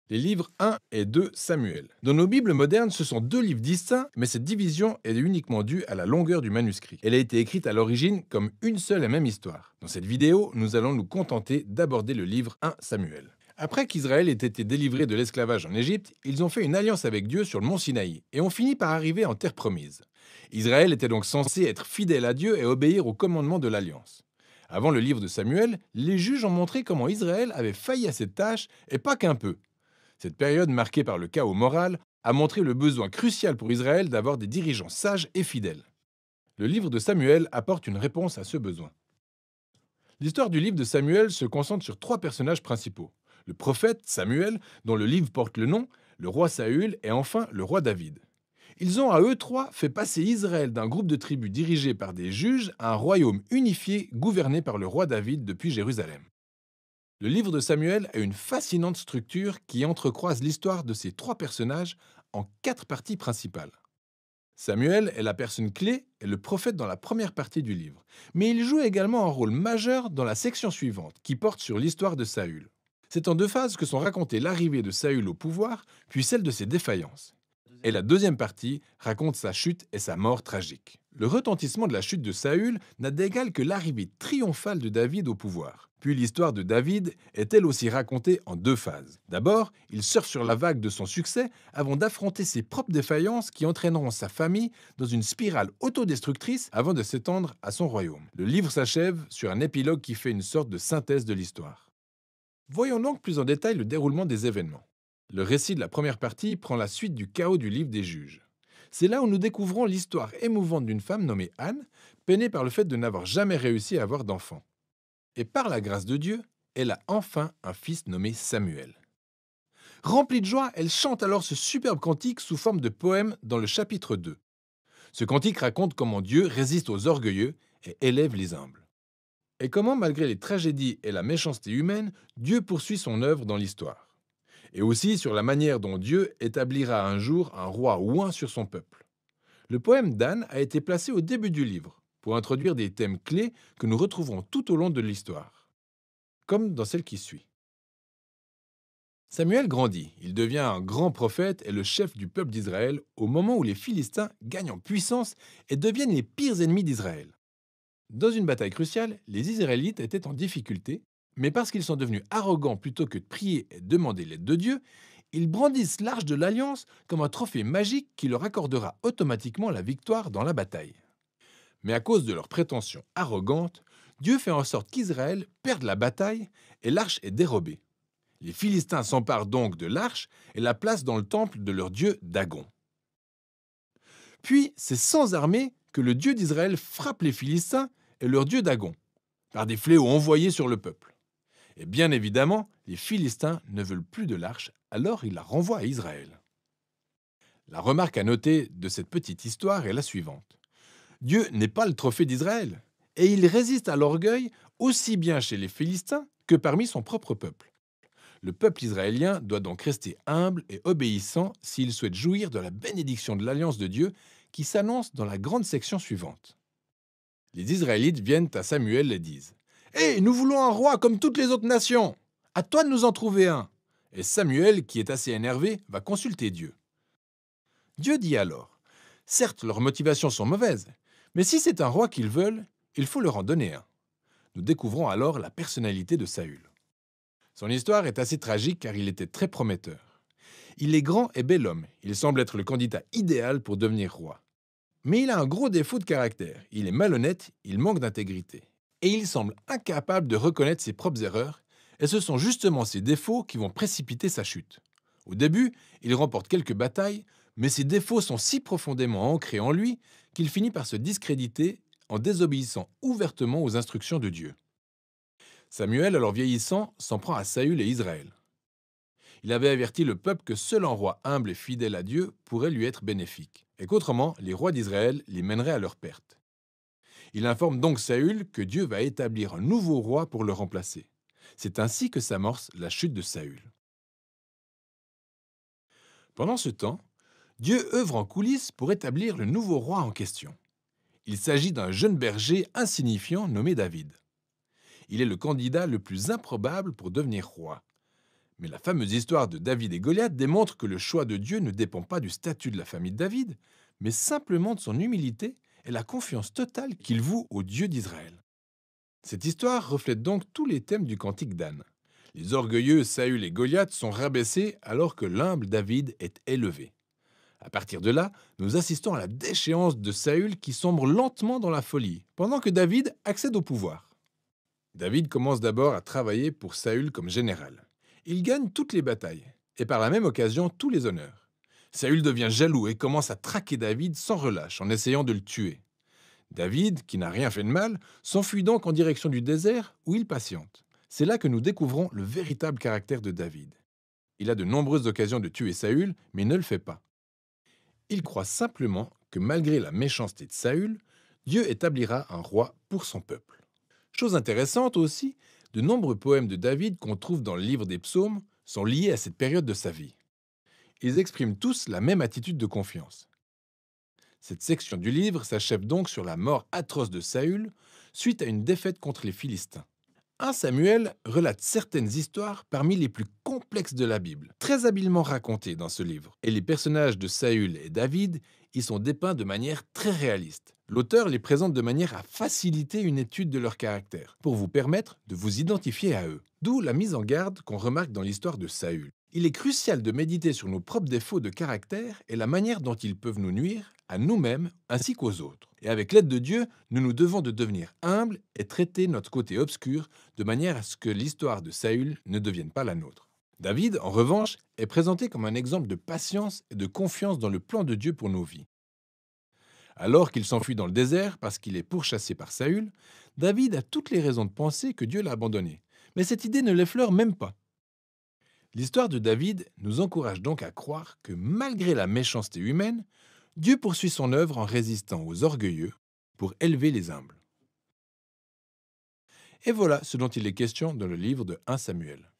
Les livres 1 et 2 Samuel. Dans nos Bibles modernes, ce sont deux livres distincts, mais cette division est uniquement due à la longueur du manuscrit. Elle a été écrite à l'origine comme une seule et même histoire. Dans cette vidéo, nous allons nous contenter d'aborder le livre 1 Samuel. Après qu'Israël ait été délivré de l'esclavage en Égypte, ils ont fait une alliance avec Dieu sur le mont Sinaï et ont fini par arriver en terre promise. Israël était donc censé être fidèle à Dieu et obéir aux commandements de l'alliance. Avant le livre de Samuel, les juges ont montré comment Israël avait failli à cette tâche, et pas qu'un peu. Cette période marquée par le chaos moral a montré le besoin crucial pour Israël d'avoir des dirigeants sages et fidèles. Le livre de Samuel apporte une réponse à ce besoin. L'histoire du livre de Samuel se concentre sur trois personnages principaux. Le prophète Samuel, dont le livre porte le nom, le roi Saül et enfin le roi David. Ils ont à eux trois fait passer Israël d'un groupe de tribus dirigées par des juges à un royaume unifié gouverné par le roi David depuis Jérusalem. Le livre de Samuel a une fascinante structure qui entrecroise l'histoire de ces trois personnages en quatre parties principales. Samuel est la personne clé et le prophète dans la première partie du livre, mais il joue également un rôle majeur dans la section suivante, qui porte sur l'histoire de Saül. C'est en deux phases que sont racontées l'arrivée de Saül au pouvoir, puis celle de ses défaillances. Et la deuxième partie raconte sa chute et sa mort tragique. Le retentissement de la chute de Saül n'a d'égal que l'arrivée triomphale de David au pouvoir. Puis l'histoire de David est elle aussi racontée en deux phases. D'abord, il surfe sur la vague de son succès avant d'affronter ses propres défaillances qui entraîneront sa famille dans une spirale autodestructrice avant de s'étendre à son royaume. Le livre s'achève sur un épilogue qui fait une sorte de synthèse de l'histoire. Voyons donc plus en détail le déroulement des événements. Le récit de la première partie prend la suite du chaos du livre des juges. C'est là où nous découvrons l'histoire émouvante d'une femme nommée Anne, peinée par le fait de n'avoir jamais réussi à avoir d'enfant. Et par la grâce de Dieu, elle a enfin un fils nommé Samuel. Remplie de joie, elle chante alors ce superbe cantique sous forme de poème dans le chapitre 2. Ce cantique raconte comment Dieu résiste aux orgueilleux et élève les humbles. Et comment, malgré les tragédies et la méchanceté humaine, Dieu poursuit son œuvre dans l'histoire. Et aussi sur la manière dont Dieu établira un jour un roi oint sur son peuple. Le poème d'Anne a été placé au début du livre, pour introduire des thèmes clés que nous retrouverons tout au long de l'histoire, comme dans celle qui suit. Samuel grandit, il devient un grand prophète et le chef du peuple d'Israël au moment où les Philistins gagnent en puissance et deviennent les pires ennemis d'Israël. Dans une bataille cruciale, les Israélites étaient en difficulté, mais parce qu'ils sont devenus arrogants plutôt que de prier et demander l'aide de Dieu, ils brandissent l'arche de l'Alliance comme un trophée magique qui leur accordera automatiquement la victoire dans la bataille. Mais à cause de leurs prétentions arrogantes, Dieu fait en sorte qu'Israël perde la bataille et l'arche est dérobée. Les Philistins s'emparent donc de l'arche et la placent dans le temple de leur dieu Dagon. Puis, c'est sans armée que le Dieu d'Israël frappe les Philistins et leur dieu Dagon, par des fléaux envoyés sur le peuple. Et bien évidemment, les Philistins ne veulent plus de l'arche, alors ils la renvoient à Israël. La remarque à noter de cette petite histoire est la suivante. Dieu n'est pas le trophée d'Israël, et il résiste à l'orgueil aussi bien chez les Philistins que parmi son propre peuple. Le peuple israélien doit donc rester humble et obéissant s'il souhaite jouir de la bénédiction de l'alliance de Dieu qui s'annonce dans la grande section suivante. Les Israélites viennent à Samuel et disent « Hé, nous voulons un roi comme toutes les autres nations. À toi de nous en trouver un. » Et Samuel, qui est assez énervé, va consulter Dieu. Dieu dit alors « Certes, leurs motivations sont mauvaises, mais si c'est un roi qu'ils veulent, il faut leur en donner un. » Nous découvrons alors la personnalité de Saül. Son histoire est assez tragique car il était très prometteur. Il est grand et bel homme, il semble être le candidat idéal pour devenir roi. Mais il a un gros défaut de caractère, il est malhonnête, il manque d'intégrité. Et il semble incapable de reconnaître ses propres erreurs, et ce sont justement ces défauts qui vont précipiter sa chute. Au début, il remporte quelques batailles, mais ses défauts sont si profondément ancrés en lui qu'il finit par se discréditer en désobéissant ouvertement aux instructions de Dieu. Samuel, alors vieillissant, s'en prend à Saül et Israël. Il avait averti le peuple que seul un roi humble et fidèle à Dieu pourrait lui être bénéfique, et qu'autrement, les rois d'Israël les mèneraient à leur perte. Il informe donc Saül que Dieu va établir un nouveau roi pour le remplacer. C'est ainsi que s'amorce la chute de Saül. Pendant ce temps, Dieu œuvre en coulisses pour établir le nouveau roi en question. Il s'agit d'un jeune berger insignifiant nommé David. Il est le candidat le plus improbable pour devenir roi. Mais la fameuse histoire de David et Goliath démontre que le choix de Dieu ne dépend pas du statut de la famille de David, mais simplement de son humilité et la confiance totale qu'il voue au Dieu d'Israël. Cette histoire reflète donc tous les thèmes du cantique d'Anne. Les orgueilleux Saül et Goliath sont rabaissés alors que l'humble David est élevé. À partir de là, nous assistons à la déchéance de Saül qui sombre lentement dans la folie, pendant que David accède au pouvoir. David commence d'abord à travailler pour Saül comme général. Il gagne toutes les batailles, et par la même occasion tous les honneurs. Saül devient jaloux et commence à traquer David sans relâche en essayant de le tuer. David, qui n'a rien fait de mal, s'enfuit donc en direction du désert où il patiente. C'est là que nous découvrons le véritable caractère de David. Il a de nombreuses occasions de tuer Saül, mais ne le fait pas. Il croit simplement que malgré la méchanceté de Saül, Dieu établira un roi pour son peuple. Chose intéressante aussi, de nombreux poèmes de David qu'on trouve dans le livre des psaumes sont liés à cette période de sa vie. Ils expriment tous la même attitude de confiance. Cette section du livre s'achève donc sur la mort atroce de Saül suite à une défaite contre les Philistins. 1 Samuel relate certaines histoires parmi les plus complexes de la Bible, très habilement racontées dans ce livre. Et les personnages de Saül et David y sont dépeints de manière très réaliste. L'auteur les présente de manière à faciliter une étude de leur caractère, pour vous permettre de vous identifier à eux. D'où la mise en garde qu'on remarque dans l'histoire de Saül. Il est crucial de méditer sur nos propres défauts de caractère et la manière dont ils peuvent nous nuire à nous-mêmes ainsi qu'aux autres. Et avec l'aide de Dieu, nous nous devons de devenir humbles et traiter notre côté obscur de manière à ce que l'histoire de Saül ne devienne pas la nôtre. David, en revanche, est présenté comme un exemple de patience et de confiance dans le plan de Dieu pour nos vies. Alors qu'il s'enfuit dans le désert parce qu'il est pourchassé par Saül, David a toutes les raisons de penser que Dieu l'a abandonné. Mais cette idée ne l'effleure même pas. L'histoire de David nous encourage donc à croire que malgré la méchanceté humaine, Dieu poursuit son œuvre en résistant aux orgueilleux pour élever les humbles. Et voilà ce dont il est question dans le livre de 1 Samuel.